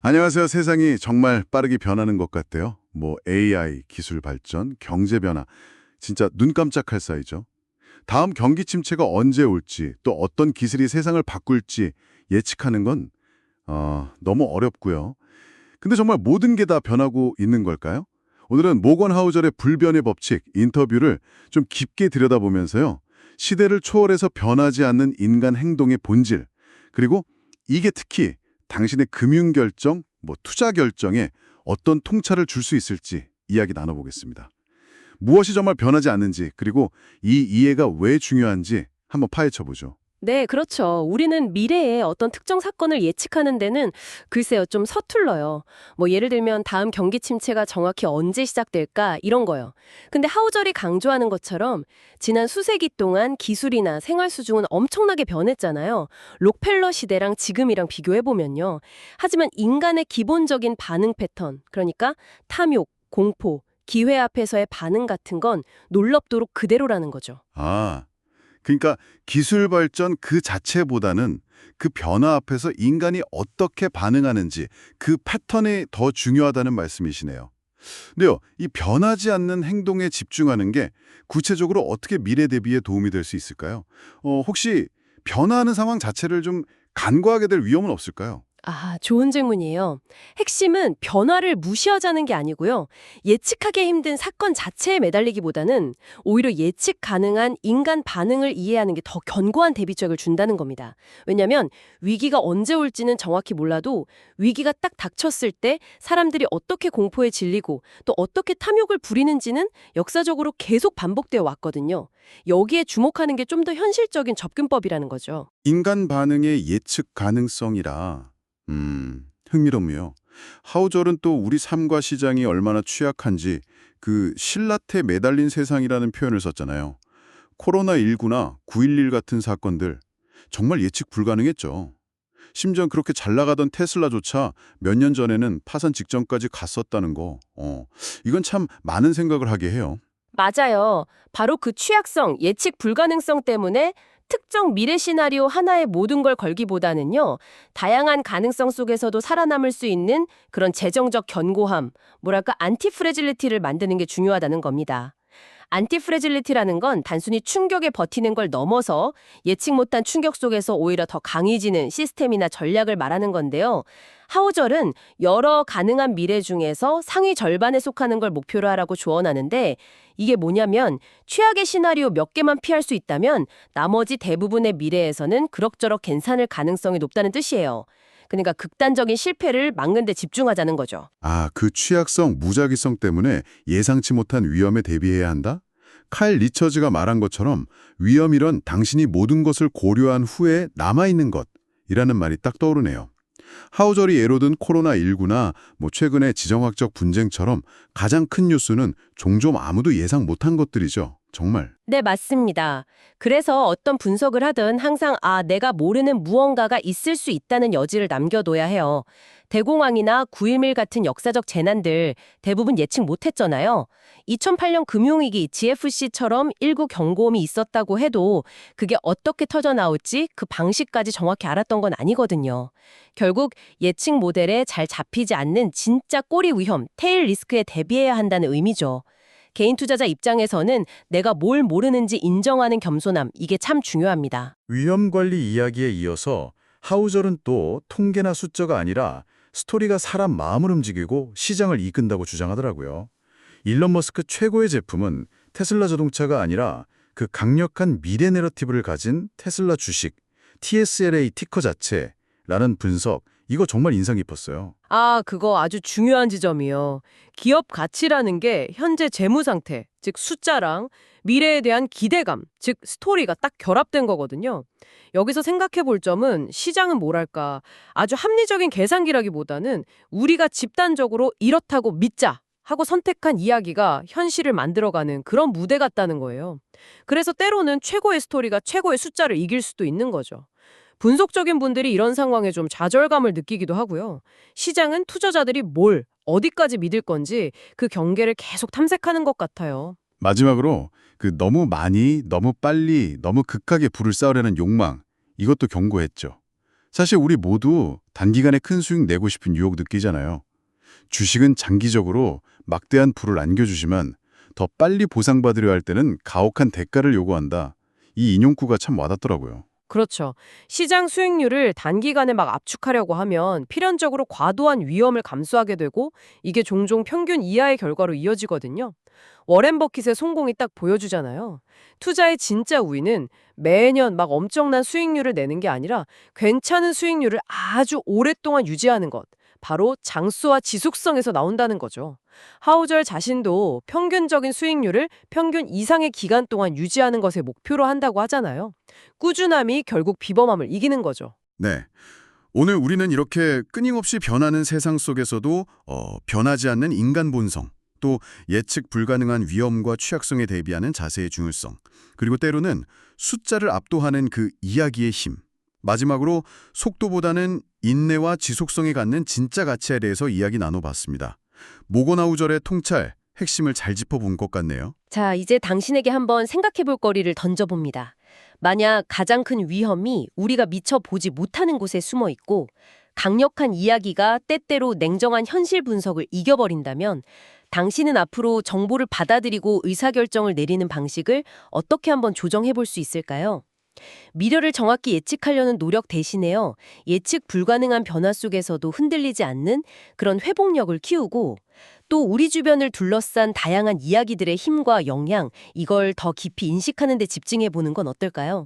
안녕하세요. 세상이 정말 빠르게 변하는 것 같대요. AI, 기술 발전, 경제 변화. 진짜 눈 깜짝할 사이죠. 다음 경기 침체가 언제 올지, 또 어떤 기술이 세상을 바꿀지 예측하는 건 너무 어렵고요. 근데 정말 모든 게 다 변하고 있는 걸까요? 오늘은 모건 하우절의 불변의 법칙 인터뷰를 좀 깊게 들여다보면서요. 시대를 초월해서 변하지 않는 인간 행동의 본질, 그리고 이게 특히 당신의 금융 결정, 투자 결정에 어떤 통찰을 줄 수 있을지 이야기 나눠보겠습니다. 무엇이 정말 변하지 않는지, 그리고 이 이해가 왜 중요한지 한번 파헤쳐보죠. 네, 그렇죠. 우리는 미래에 어떤 특정 사건을 예측하는 데는 글쎄요, 좀 서툴러요. 예를 들면 다음 경기 침체가 정확히 언제 시작될까 이런 거요. 근데 하우절이 강조하는 것처럼 지난 수세기 동안 기술이나 생활 수준은 엄청나게 변했잖아요. 록펠러 시대랑 지금이랑 비교해 보면요. 하지만 인간의 기본적인 반응 패턴, 그러니까 탐욕, 공포, 기회 앞에서의 반응 같은 건 놀랍도록 그대로라는 거죠. 아, 그러니까 기술 발전 그 자체보다는 그 변화 앞에서 인간이 어떻게 반응하는지 그 패턴이 더 중요하다는 말씀이시네요. 근데요, 이 변하지 않는 행동에 집중하는 게 구체적으로 어떻게 미래 대비에 도움이 될 수 있을까요? 혹시 변화하는 상황 자체를 좀 간과하게 될 위험은 없을까요? 아, 좋은 질문이에요. 핵심은 변화를 무시하자는 게 아니고요. 예측하기 힘든 사건 자체에 매달리기보다는 오히려 예측 가능한 인간 반응을 이해하는 게 더 견고한 대비책을 준다는 겁니다. 왜냐하면 위기가 언제 올지는 정확히 몰라도 위기가 딱 닥쳤을 때 사람들이 어떻게 공포에 질리고 또 어떻게 탐욕을 부리는지는 역사적으로 계속 반복되어 왔거든요. 여기에 주목하는 게 좀 더 현실적인 접근법이라는 거죠. 인간 반응의 예측 가능성이라, 흥미롭네요. 하우절은 또 우리 삶과 시장이 얼마나 취약한지 그 신라태 매달린 세상이라는 표현을 썼잖아요. 코로나19나 9.11 같은 사건들 정말 예측 불가능했죠. 심지어 그렇게 잘 나가던 테슬라조차 몇 년 전에는 파산 직전까지 갔었다는 거. 이건 참 많은 생각을 하게 해요. 맞아요. 바로 그 취약성, 예측 불가능성 때문에 특정 미래 시나리오 하나에 모든 걸 걸기보다는요, 다양한 가능성 속에서도 살아남을 수 있는 그런 재정적 견고함, 뭐랄까, 안티프레질리티를 만드는 게 중요하다는 겁니다. 안티프레질리티라는 건 단순히 충격에 버티는 걸 넘어서 예측 못한 충격 속에서 오히려 더 강해지는 시스템이나 전략을 말하는 건데요. 하우절은 여러 가능한 미래 중에서 상위 절반에 속하는 걸 목표로 하라고 조언하는데 이게 뭐냐면 최악의 시나리오 몇 개만 피할 수 있다면 나머지 대부분의 미래에서는 그럭저럭 괜찮을 가능성이 높다는 뜻이에요. 그러니까 극단적인 실패를 막는 데 집중하자는 거죠. 아, 그 취약성, 무작위성 때문에 예상치 못한 위험에 대비해야 한다? 칼 리처즈가 말한 것처럼 위험이란 당신이 모든 것을 고려한 후에 남아있는 것이라는 말이 딱 떠오르네요. 하우절이 예로 든 코로나19나 최근의 지정학적 분쟁처럼 가장 큰 뉴스는 종종 아무도 예상 못한 것들이죠. 정말. 네, 맞습니다. 그래서 어떤 분석을 하든 항상 내가 모르는 무언가가 있을 수 있다는 여지를 남겨둬야 해요. 대공황이나 9.11 같은 역사적 재난들 대부분 예측 못했잖아요. 2008년 금융위기 GFC처럼 일부 경고음이 있었다고 해도 그게 어떻게 터져나올지 그 방식까지 정확히 알았던 건 아니거든요. 결국 예측 모델에 잘 잡히지 않는 진짜 꼬리 위험, 테일 리스크에 대비해야 한다는 의미죠. 개인 투자자 입장에서는 내가 뭘 모르는지 인정하는 겸손함, 이게 참 중요합니다. 위험 관리 이야기에 이어서 하우절은 또 통계나 숫자가 아니라 스토리가 사람 마음을 움직이고 시장을 이끈다고 주장하더라고요. 일론 머스크 최고의 제품은 테슬라 자동차가 아니라 그 강력한 미래 내러티브를 가진 테슬라 주식, TSLA 티커 자체라는 분석, 이거 정말 인상 깊었어요. 그거 아주 중요한 지점이요. 기업 가치라는 게 현재 재무 상태, 즉 숫자랑 미래에 대한 기대감, 즉 스토리가 딱 결합된 거거든요. 여기서 생각해 볼 점은 시장은 뭐랄까, 아주 합리적인 계산기라기보다는 우리가 집단적으로 이렇다고 믿자 하고 선택한 이야기가 현실을 만들어가는 그런 무대 같다는 거예요. 그래서 때로는 최고의 스토리가 최고의 숫자를 이길 수도 있는 거죠. 분석적인 분들이 이런 상황에 좀 좌절감을 느끼기도 하고요. 시장은 투자자들이 뭘, 어디까지 믿을 건지 그 경계를 계속 탐색하는 것 같아요. 마지막으로 그 너무 많이, 너무 빨리, 너무 극하게 불을 쌓으려는 욕망, 이것도 경고했죠. 사실 우리 모두 단기간에 큰 수익 내고 싶은 유혹 느끼잖아요. 주식은 장기적으로 막대한 부를 안겨주지만 더 빨리 보상받으려 할 때는 가혹한 대가를 요구한다. 이 인용구가 참 와닿더라고요. 그렇죠. 시장 수익률을 단기간에 막 압축하려고 하면 필연적으로 과도한 위험을 감수하게 되고 이게 종종 평균 이하의 결과로 이어지거든요. 워렌 버킷의 성공이 딱 보여주잖아요. 투자의 진짜 우위는 매년 막 엄청난 수익률을 내는 게 아니라 괜찮은 수익률을 아주 오랫동안 유지하는 것. 바로 장수와 지속성에서 나온다는 거죠. 하우절 자신도 평균적인 수익률을 평균 이상의 기간 동안 유지하는 것에 목표로 한다고 하잖아요. 꾸준함이 결국 비범함을 이기는 거죠. 네. 오늘 우리는 이렇게 끊임없이 변하는 세상 속에서도 변하지 않는 인간 본성, 또 예측 불가능한 위험과 취약성에 대비하는 자세의 중요성, 그리고 때로는 숫자를 압도하는 그 이야기의 힘, 마지막으로 속도보다는 인내와 지속성이 갖는 진짜 가치에 대해서 이야기 나눠봤습니다. 모건하우절의 통찰, 핵심을 잘 짚어본 것 같네요. 자, 이제 당신에게 한번 생각해볼 거리를 던져봅니다. 만약 가장 큰 위험이 우리가 미처 보지 못하는 곳에 숨어 있고 강력한 이야기가 때때로 냉정한 현실 분석을 이겨버린다면 당신은 앞으로 정보를 받아들이고 의사결정을 내리는 방식을 어떻게 한번 조정해볼 수 있을까요? 미래를 정확히 예측하려는 노력 대신에요. 예측 불가능한 변화 속에서도 흔들리지 않는 그런 회복력을 키우고 또 우리 주변을 둘러싼 다양한 이야기들의 힘과 영향, 이걸 더 깊이 인식하는 데 집중해 보는 건 어떨까요?